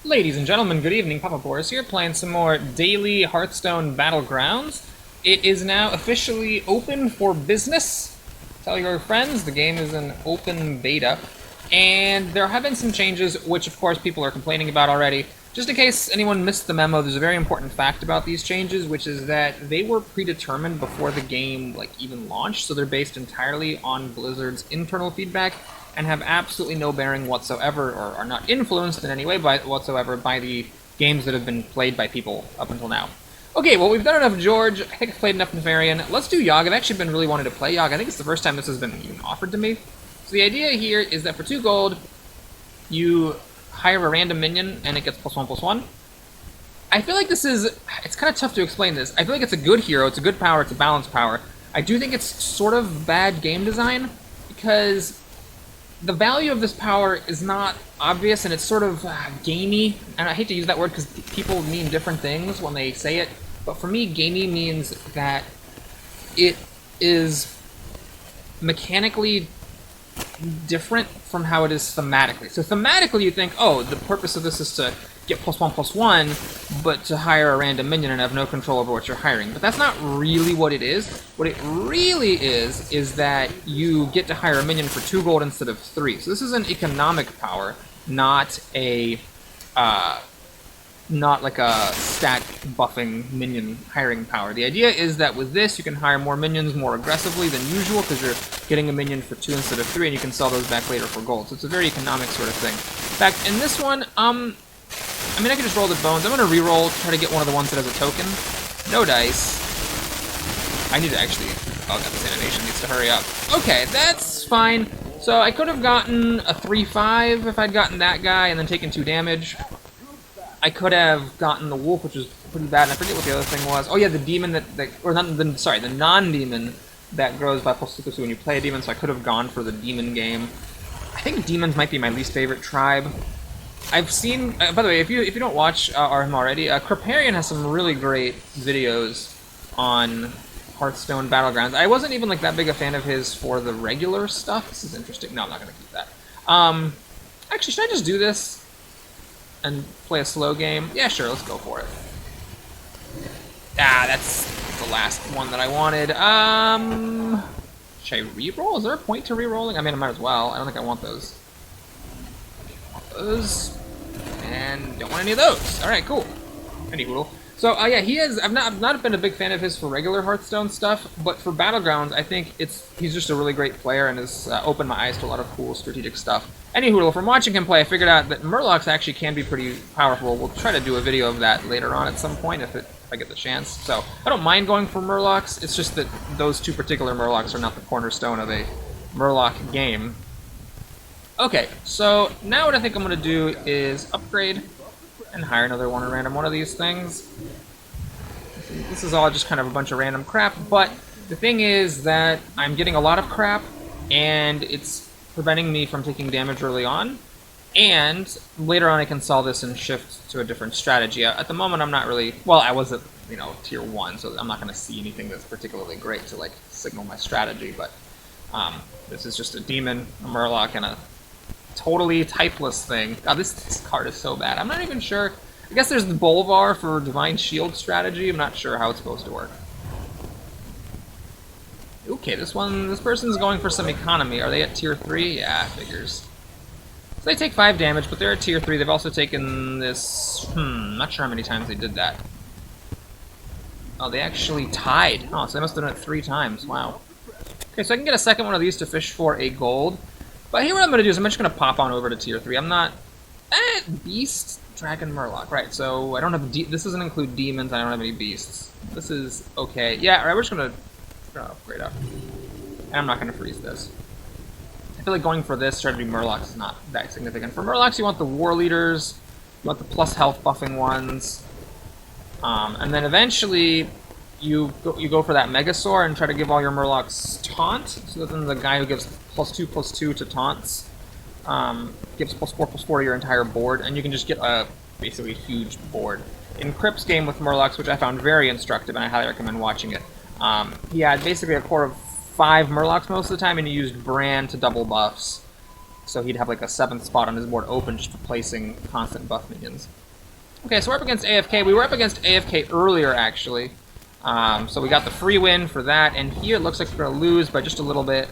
Ladies and gentlemen, good evening. Papa Boris here, playing some more daily Hearthstone Battlegrounds. It is now officially open for business. Tell your friends, the game is in open beta. And there have been some changes, which of course people are complaining about already. Just in case anyone missed the memo, there's a very important fact about these changes, which is that they were predetermined before the game even launched, so they're based entirely on Blizzard's internal feedback and have absolutely no bearing whatsoever, or are not influenced in any way whatsoever by the games that have been played by people up until now. Okay, well, we've done enough George. I think I've played enough Nefarian. Let's do YOGG. I've actually been really wanting to play YOGG. I think it's the first time this has been even offered to me. So the idea here is that for 2 gold, you hire a random minion, and it gets +1/+1. I feel like this is... It's kind of tough to explain this. I feel like it's a good hero, it's a good power, it's a balanced power. I do think it's sort of bad game design, because the value of this power is not obvious, and it's sort of gamey. And I hate to use that word because people mean different things when they say it, but for me, gamey means that it is mechanically different from how it is thematically. So thematically, you think, oh, the purpose of this is to get +1/+1, but to hire a random minion and have no control over what you're hiring. But that's not really what it is. What it really is that you get to hire a minion for 2 gold instead of 3. So this is an economic power, not a not like a stat buffing minion hiring power. The idea is that with this, you can hire more minions more aggressively than usual because you're getting a minion for 2 instead of 3, and you can sell those back later for gold. So it's a very economic sort of thing. In fact, in this one, I mean, I can just roll the bones. I'm going to re-roll, try to get one of the ones that has a token. No dice. I need to actually... Oh, God, this animation needs to hurry up. Okay, that's fine. So I could have gotten a 3/5 if I'd gotten that guy and then taken 2 damage. I could have gotten the wolf, which was pretty bad, and I forget what the other thing was. Oh yeah, the demon the non-demon that grows by +2/+2 when you play a demon, so I could have gone for the demon game. I think demons might be my least favorite tribe. I've seen, by the way, if you don't watch him already, Kriparian has some really great videos on Hearthstone Battlegrounds. I wasn't even that big a fan of his for the regular stuff. This is interesting. No, I'm not going to keep that. Actually, should I just do this and play a slow game? Yeah, sure, let's go for it. Ah, that's the last one that I wanted. Should I re-roll? Is there a point to re-rolling? I mean, I might as well. I don't think I want those. Those. And don't want any of those. Alright, cool. Anywho. So, yeah, he is... I've not been a big fan of his for regular Hearthstone stuff, but for Battlegrounds, I think he's just a really great player and has opened my eyes to a lot of cool strategic stuff. Anywho, from watching him play, I figured out that Murlocs actually can be pretty powerful. We'll try to do a video of that later on at some point if I get the chance. So, I don't mind going for Murlocs, it's just that those 2 particular Murlocs are not the cornerstone of a Murloc game. Okay, so now what I think I'm going to do is upgrade and hire another random one of these things. This is all just kind of a bunch of random crap, but the thing is that I'm getting a lot of crap, and it's preventing me from taking damage early on, and later on I can sell this and shift to a different strategy. At the moment I'm not really... Well, I was at, tier 1, so I'm not going to see anything that's particularly great to, signal my strategy, but this is just a demon, a Murloc, and a totally typeless thing. God, this card is so bad. I'm not even sure. I guess there's the Bolvar for Divine Shield strategy. I'm not sure how it's supposed to work. Okay, this person's going for some economy. Are they at tier 3? Yeah, figures. So they take 5 damage, but they're at tier 3. They've also taken this... not sure how many times they did that. Oh, they actually tied. Oh, so they must have done it 3 times. Wow. Okay, so I can get a second one of these to fish for a gold. But here what I'm going to do is I'm just going to pop on over to tier 3. I'm not... Beast, Dragon, Murloc. Right, so I don't have... This doesn't include demons. I don't have any beasts. This is okay. Yeah, alright, we're just going to upgrade up. And I'm not going to freeze this. I feel like going for this strategy Murlocs is not that significant. For Murlocs, you want the War Leaders. You want the plus health buffing ones. And then eventually... You go for that Megasaur and try to give all your Murlocs taunt. So then the guy who gives +2/+2 to taunts gives +4/+4 to your entire board, and you can just get a basically huge board. In Krip's game with Murlocs, which I found very instructive, and I highly recommend watching it, he had basically a core of 5 Murlocs most of the time, and he used Bran to double buffs. So he'd have like a 7th spot on his board open just for placing constant buff minions. Okay, so we're up against AFK. We were up against AFK earlier, actually. So we got the free win for that, and here it looks like we're going to lose by just a little bit.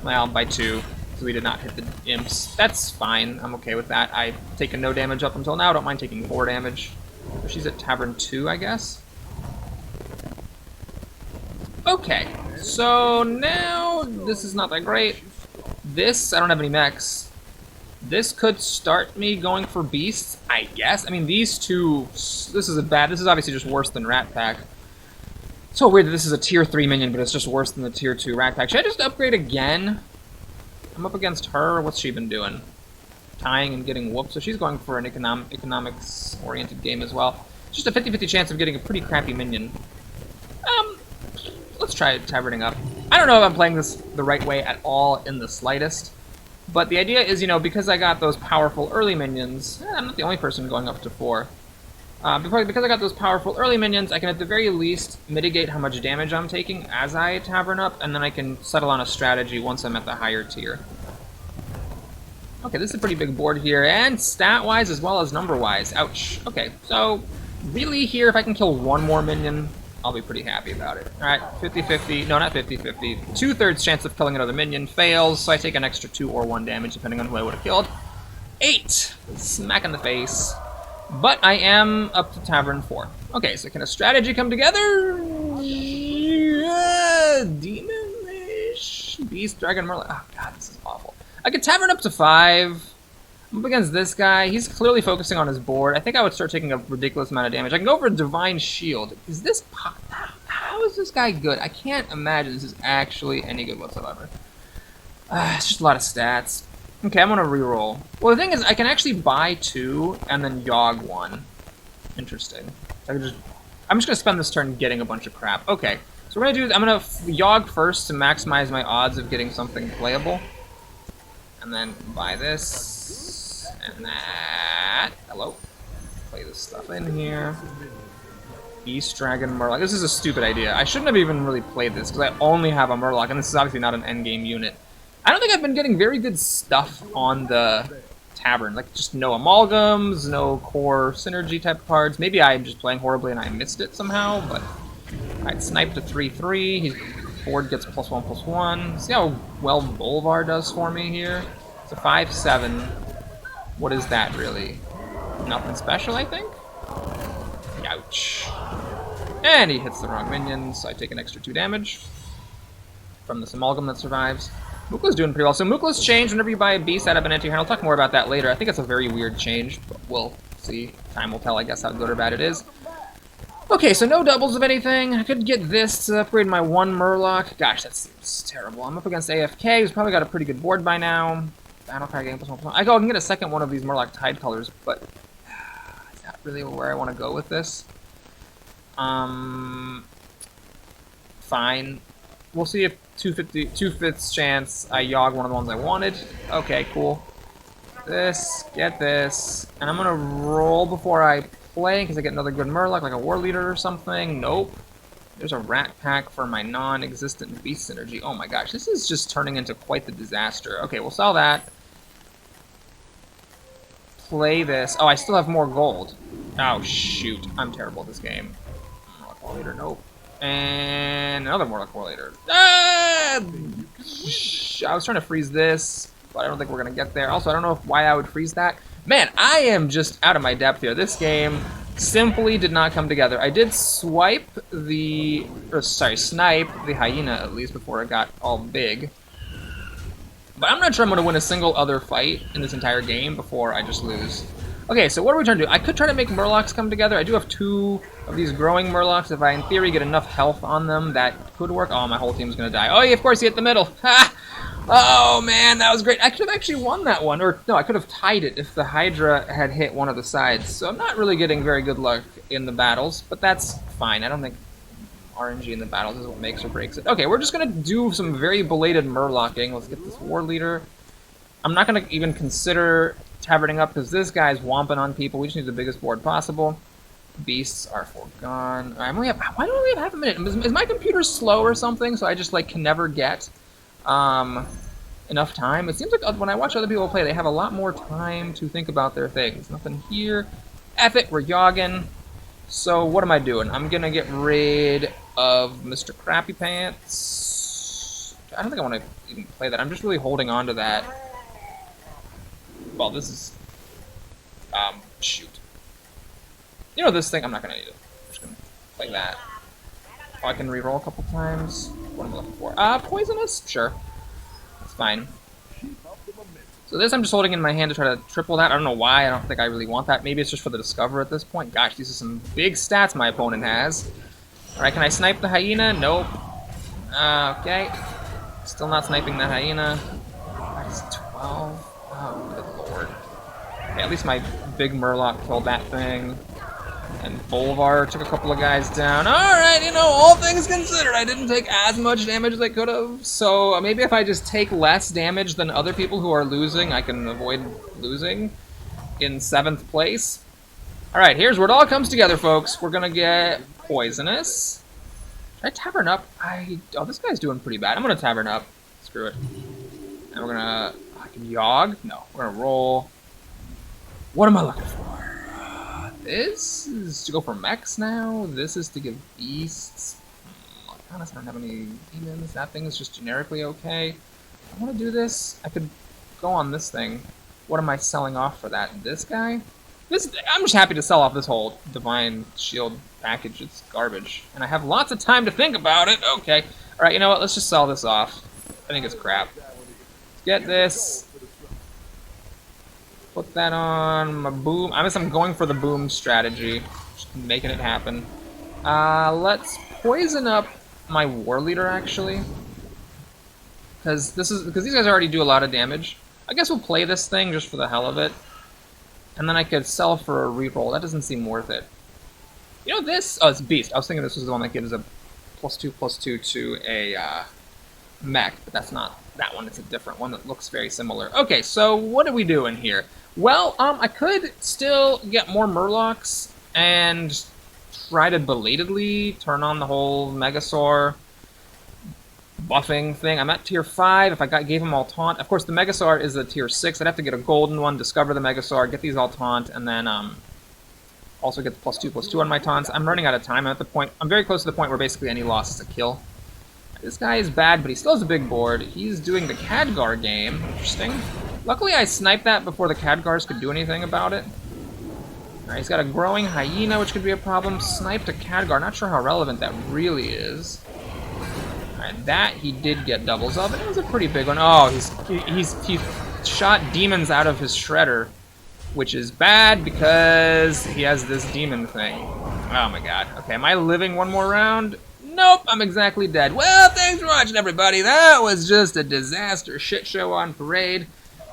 Well, by 2, so we did not hit the imps. That's fine, I'm okay with that. I've taken no damage up until now, don't mind taking 4 damage. So she's at Tavern 2, I guess. Okay, so now this is not that great. This, I don't have any mechs. This could start me going for beasts, I guess. I mean, these two, this is obviously just worse than Rat Pack. So weird that this is a tier 3 minion, but it's just worse than the tier 2 Rat Pack. Should I just upgrade again? I'm up against her. What's she been doing? Tying and getting whooped. So she's going for an economics-oriented game as well. Just a 50-50 chance of getting a pretty crappy minion. Let's try taverning up. I don't know if I'm playing this the right way at all in the slightest. But the idea is, you know, because I got those powerful early minions, I'm not the only person going up to 4. Because I got those powerful early minions, I can at the very least mitigate how much damage I'm taking as I tavern up, and then I can settle on a strategy once I'm at the higher tier. Okay, this is a pretty big board here, and stat-wise as well as number-wise. Ouch. Okay, so really here, if I can kill one more minion, I'll be pretty happy about it. Alright, 50-50, no, not 50-50. 2/3 chance of killing another minion fails, so I take an extra 2 or 1 damage depending on who I would have killed. 8! Smack in the face. But I am up to Tavern 4. Okay, so can a strategy come together? Demon-ish? Beast, Dragon, Merlin. Oh god, this is awful. I could Tavern up to 5. I'm up against this guy. He's clearly focusing on his board. I think I would start taking a ridiculous amount of damage. I can go for a Divine Shield. Is this... How is this guy good? I can't imagine this is actually any good whatsoever. It's just a lot of stats. Okay, I'm gonna reroll. Well, the thing is, I can actually buy 2 and then YOGG 1. Interesting. I'm just gonna spend this turn getting a bunch of crap. Okay, so we're gonna do. I'm gonna YOGG first to maximize my odds of getting something playable, and then buy this and that. Hello. Play this stuff in here. Beast, Dragon, Murloc. This is a stupid idea. I shouldn't have even really played this because I only have a Murloc, and this is obviously not an endgame unit. I don't think I've been getting very good stuff on the Tavern. Like, just no amalgams, no core synergy type cards. Maybe I'm just playing horribly and I missed it somehow, but... Alright, snipe to 3/3. His board gets +1/+1. See how well Bolvar does for me here? It's a 5/7. What is that, really? Nothing special, I think? Ouch. And he hits the wrong minion, so I take an extra 2 damage from this amalgam that survives. Mookla's doing pretty well. So Mookla's changed whenever you buy a beast out of an anti-hero. I'll talk more about that later. I think it's a very weird change, but we'll see. Time will tell, I guess, how good or bad it is. Okay, so no doubles of anything. I could get this to upgrade my 1 Murloc. Gosh, that seems terrible. I'm up against AFK, who's probably got a pretty good board by now. Battle card game +1/+1. I can get a second one of these Murloc Tide colors, but it's not really where I want to go with this. Fine. We'll see if 2/5 chance I YOGG one of the ones I wanted. Okay, cool. Get this. And I'm gonna roll before I play, because I get another good Murloc, like a War Leader or something. Nope. There's a Rat Pack for my non-existent Beast Synergy. Oh my gosh, this is just turning into quite the disaster. Okay, we'll sell that. Play this. Oh, I still have more gold. Oh, shoot. I'm terrible at this game. Murloc War Leader, nope. And another Murloc War Leader. Ah! I was trying to freeze this, but I don't think we're going to get there. Also, I don't know why I would freeze that. Man, I am just out of my depth here. This game simply did not come together. I did snipe the hyena, at least, before it got all big. But I'm not sure I'm going to win a single other fight in this entire game before I just lose. Okay, so what are we trying to do? I could try to make Murlocs come together. I do have 2 of these growing Murlocs. If I, in theory, get enough health on them, that could work. Oh, my whole team's going to die. Oh, yeah, of course, he hit the middle. Ha! Oh, man, that was great. I could have actually won that one. Or, no, I could have tied it if the Hydra had hit one of the sides. So I'm not really getting very good luck in the battles, but that's fine. I don't think RNG in the battles is what makes or breaks it. Okay, we're just going to do some very belated Murlocking. Let's get this War Leader. I'm not going to even consider taverning up because this guy's womping on people. We just need the biggest board possible. Beasts are foregone. Right, why don't we have half a minute? Is my computer slow or something? So I just like can never get enough time. It seems like when I watch other people play, they have a lot more time to think about their things. Nothing here. F it, we're yogging. So what am I doing? I'm gonna get rid of Mr. Crappy Pants. I don't think I want to even play that. I'm just really holding on to that. Well, this is... shoot. You know this thing? I'm not gonna need it. I'm just gonna play that. Oh, I can reroll a couple times. What am I looking for? Poisonous? Sure. That's fine. So this I'm just holding in my hand to try to triple that. I don't know why. I don't think I really want that. Maybe it's just for the Discover at this point. Gosh, these are some big stats my opponent has. Alright, can I snipe the hyena? Nope. Okay. Still not sniping that hyena. That's 12. Oh, good lord. Okay, at least my big Murloc killed that thing. And Bolvar took a couple of guys down. Alright, you know, all things considered, I didn't take as much damage as I could have. So maybe if I just take less damage than other people who are losing, I can avoid losing in 7th place. Alright, here's where it all comes together, folks. We're gonna get Poisonous. Should I Tavern up? Oh, this guy's doing pretty bad. I'm gonna Tavern up. Screw it. And we're gonna... I can Yogg? No. We're gonna roll. What am I looking for? This is to go for mechs now. This is to give beasts. Honestly, I don't have any demons. That thing is just generically okay. I want to do this. I could go on this thing. What am I selling off for that? This guy? I'm just happy to sell off this whole Divine Shield package. It's garbage. And I have lots of time to think about it. Okay. Alright, you know what? Let's just sell this off. I think it's crap. Let's get this. Put that on my boom. I guess I'm going for the boom strategy. Just making it happen. Let's poison up my war leader actually. Because these guys already do a lot of damage. I guess we'll play this thing just for the hell of it. And then I could sell for a reroll. That doesn't seem worth it. You know this? Oh, it's Beast. I was thinking this was the one that gives a +2/+2 to a mech, but that's not that one. It's a different one that looks very similar. Okay, so what are we doing here? Well, I could still get more Murlocs and try to belatedly turn on the whole Megasaur buffing thing. I'm at tier 5. If I gave them all taunt, of course the Megasaur is a tier 6. I'd have to get a golden one, discover the Megasaur, get these all taunt, and then also get the +2/+2 on my taunts. I'm running out of time. I'm very close to the point where basically any loss is a kill. This guy is bad, but he still has a big board. He's doing the Khadgar game. Interesting. Luckily, I sniped that before the Khadgars could do anything about it. Alright, he's got a growing hyena, which could be a problem. Sniped a Khadgar. Not sure how relevant that really is. Alright, that he did get doubles of, and it was a pretty big one. Oh, he shot demons out of his Shredder, which is bad because he has this demon thing. Oh my god. Okay, am I living one more round? Nope, I'm exactly dead. Well, thanks for watching, everybody. That was just a disaster shit show on parade.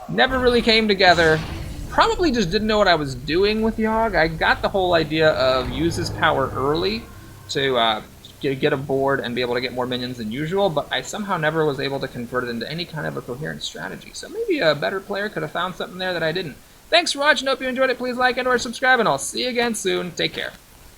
Never really came together. Probably just didn't know what I was doing with Yogg. I got the whole idea of use his power early to get a board and be able to get more minions than usual, but I somehow never was able to convert it into any kind of a coherent strategy. So maybe a better player could have found something there that I didn't. Thanks for watching. Hope you enjoyed it. Please like and or subscribe, and I'll see you again soon. Take care.